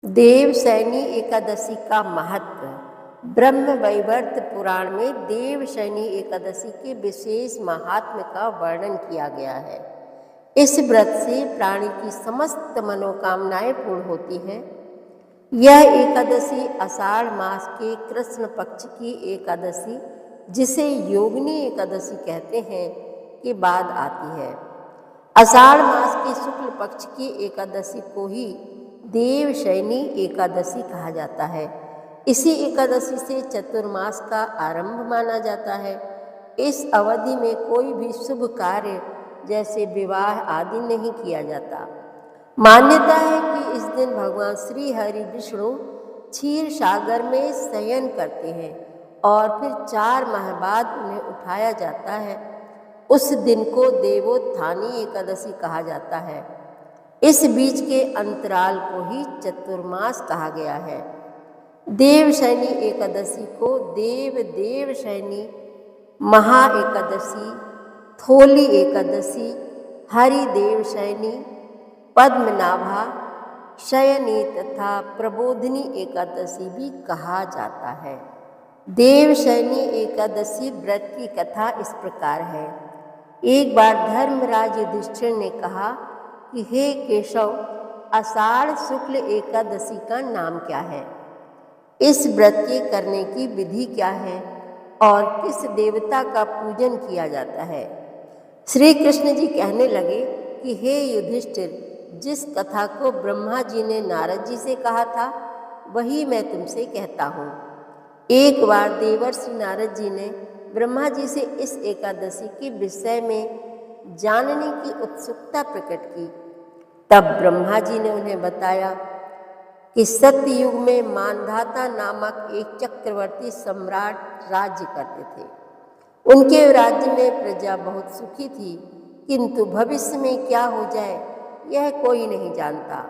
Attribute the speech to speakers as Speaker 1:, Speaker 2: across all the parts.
Speaker 1: देवशयनी एकादशी का महत्व। ब्रह्म वैवर्त पुराण में देवशयनी एकादशी के विशेष महात्म्य का वर्णन किया गया है। इस व्रत से प्राणी की समस्त मनोकामनाएं पूर्ण होती हैं। यह एकादशी आषाढ़ मास के कृष्ण पक्ष की एकादशी, जिसे योगिनी एकादशी कहते हैं, के बाद आती है। आषाढ़ मास के शुक्ल पक्ष की एकादशी को ही देवशयनी एकादशी कहा जाता है। इसी एकादशी से चतुर्मास का आरंभ माना जाता है। इस अवधि में कोई भी शुभ कार्य जैसे विवाह आदि नहीं किया जाता। मान्यता है कि इस दिन भगवान श्री हरि विष्णु क्षीर सागर में शयन करते हैं और फिर 4 माह बाद उन्हें उठाया जाता है। उस दिन को देवोत्थानी एकादशी कहा जाता है। इस बीच के अंतराल को ही चतुर्मास कहा गया है। देवशयनी एकादशी को देवशयनी, महा एकादशी, थोली एकादशी, हरि देवशयनी, पद्मनाभा शयनी तथा प्रबोधिनी एकादशी भी कहा जाता है। देवशयनी एकादशी व्रत की कथा इस प्रकार है। एक बार धर्मराज युधिष्ठिर ने कहा कि हे केशव, आषाढ़ शुक्ल एकादशी का नाम क्या है? इस व्रत के करने की विधि क्या है और किस देवता का पूजन किया जाता है? श्री कृष्ण जी कहने लगे कि हे युधिष्ठिर, जिस कथा को ब्रह्मा जी ने नारद जी से कहा था, वही मैं तुमसे कहता हूँ। एक बार देवर्षि नारद जी ने ब्रह्मा जी से इस एकादशी के विषय में जानने की उत्सुकता प्रकट की। तब ब्रह्मा जी ने उन्हें बताया कि सत्ययुग में मानधाता नामक एक चक्रवर्ती सम्राट राज्य करते थे। उनके राज्य में प्रजा बहुत सुखी थी, किंतु भविष्य में क्या हो जाए यह कोई नहीं जानता।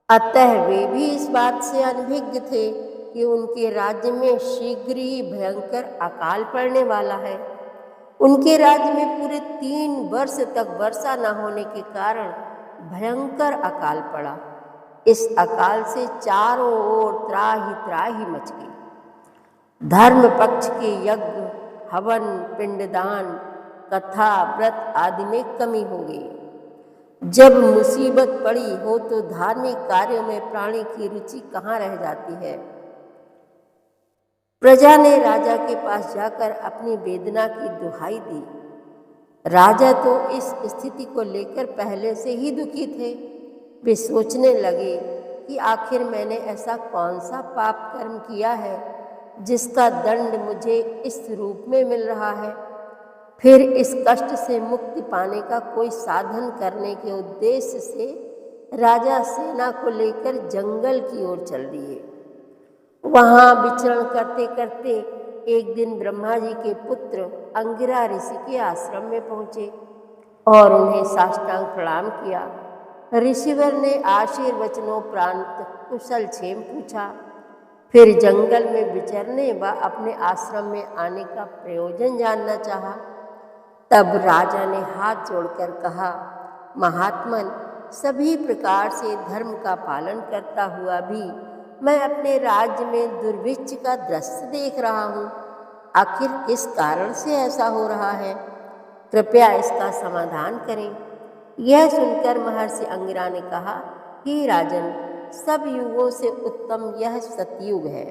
Speaker 1: अतः वे भी इस बात से अनभिज्ञ थे कि उनके राज्य में शीघ्र ही भयंकर अकाल पड़ने वाला है। उनके राज्य में पूरे 3 वर्ष तक वर्षा न होने के कारण भयंकर अकाल पड़ा। इस अकाल से चारों ओर त्राहि त्राहि मच गई। धर्म पक्ष के यज्ञ, हवन, पिंडदान, कथा, व्रत आदि में कमी हो गई। जब मुसीबत पड़ी हो तो धार्मिक कार्यों में प्राणी की रुचि कहाँ रह जाती है। प्रजा ने राजा के पास जाकर अपनी वेदना की दुहाई दी। राजा तो इस स्थिति को लेकर पहले से ही दुखी थे। वे सोचने लगे कि आखिर मैंने ऐसा कौन सा पाप कर्म किया है जिसका दंड मुझे इस रूप में मिल रहा है। फिर इस कष्ट से मुक्ति पाने का कोई साधन करने के उद्देश्य से राजा सेना को लेकर जंगल की ओर चल दिए। वहाँ विचरण करते करते एक दिन ब्रह्मा जी के पुत्र अंगिरा ऋषि के आश्रम में पहुँचे और उन्हें साष्टांग प्रणाम किया। ऋषिवर ने आशीर्वचनोपरांत कुशल क्षेम पूछा। फिर जंगल में विचरने व अपने आश्रम में आने का प्रयोजन जानना चाहा। तब राजा ने हाथ जोड़कर कहा, महात्मन, सभी प्रकार से धर्म का पालन करता हुआ भी मैं अपने राज्य में दुर्भिक्ष का दृश्य देख रहा हूँ। आखिर किस कारण से ऐसा हो रहा है? कृपया इसका समाधान करें। यह सुनकर महर्षि अंगिरा ने कहा, हे राजन, सब युगों से उत्तम यह सतयुग है।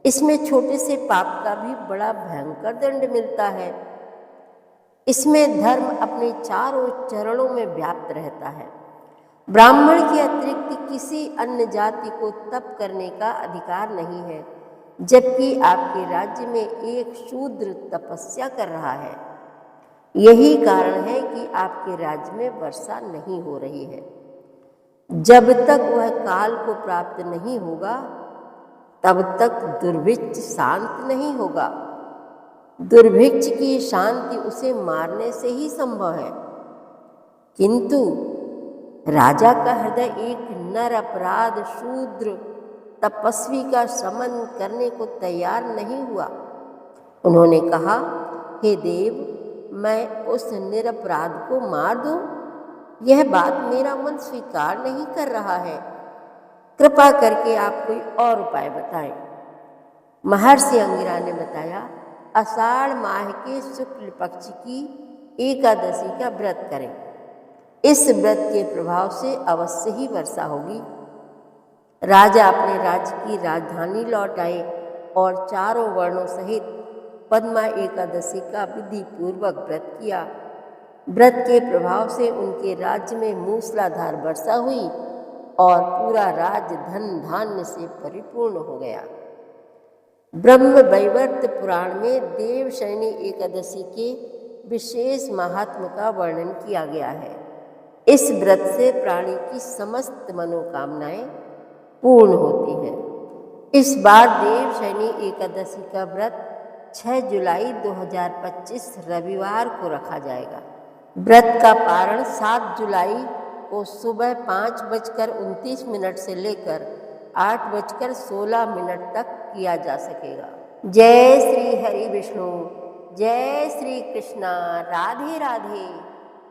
Speaker 1: इसमें छोटे से पाप का भी बड़ा भयंकर दंड मिलता है। इसमें धर्म अपने चारों चरणों में व्याप्त रहता है। ब्राह्मण के अतिरिक्त किसी अन्य जाति को तप करने का अधिकार नहीं है, जबकि आपके राज्य में एक शूद्र तपस्या कर रहा है। यही कारण है कि आपके राज्य में वर्षा नहीं हो रही है। जब तक वह काल को प्राप्त नहीं होगा, तब तक दुर्भिक्ष शांत नहीं होगा। दुर्भिक्ष की शांति उसे मारने से ही संभव है। किंतु राजा का हृदय एक नर अपराध शूद्र तपस्वी का शमन करने को तैयार नहीं हुआ। उन्होंने कहा, हे देव, मैं उस निरपराध को मार दूं? यह बात मेरा मन स्वीकार नहीं कर रहा है। कृपा करके आप कोई और उपाय बताएं। महर्षि अंगिरा ने बताया, आषाढ़ माह के शुक्ल पक्ष की एकादशी का व्रत करें। इस व्रत के प्रभाव से अवश्य ही वर्षा होगी। राजा अपने राज्य की राजधानी लौट आए और चारों वर्णों सहित पद्मा एकादशी का विधि पूर्वक व्रत किया। व्रत के प्रभाव से उनके राज्य में मूसलाधार वर्षा हुई और पूरा राज्य धन धान्य से परिपूर्ण हो गया। ब्रह्म वैवर्त पुराण में देवशयनी एकादशी के विशेष महात्म का वर्णन किया गया है। इस व्रत से प्राणी की समस्त मनोकामनाएं पूर्ण होती हैं। इस बार देवशयनी एकादशी का व्रत 6 जुलाई 2025 रविवार को रखा जाएगा। व्रत का पारण 7 जुलाई को सुबह 5:29 से लेकर 8:16 तक किया जा सकेगा। जय श्री हरि विष्णु, जय श्री कृष्णा, राधे राधे।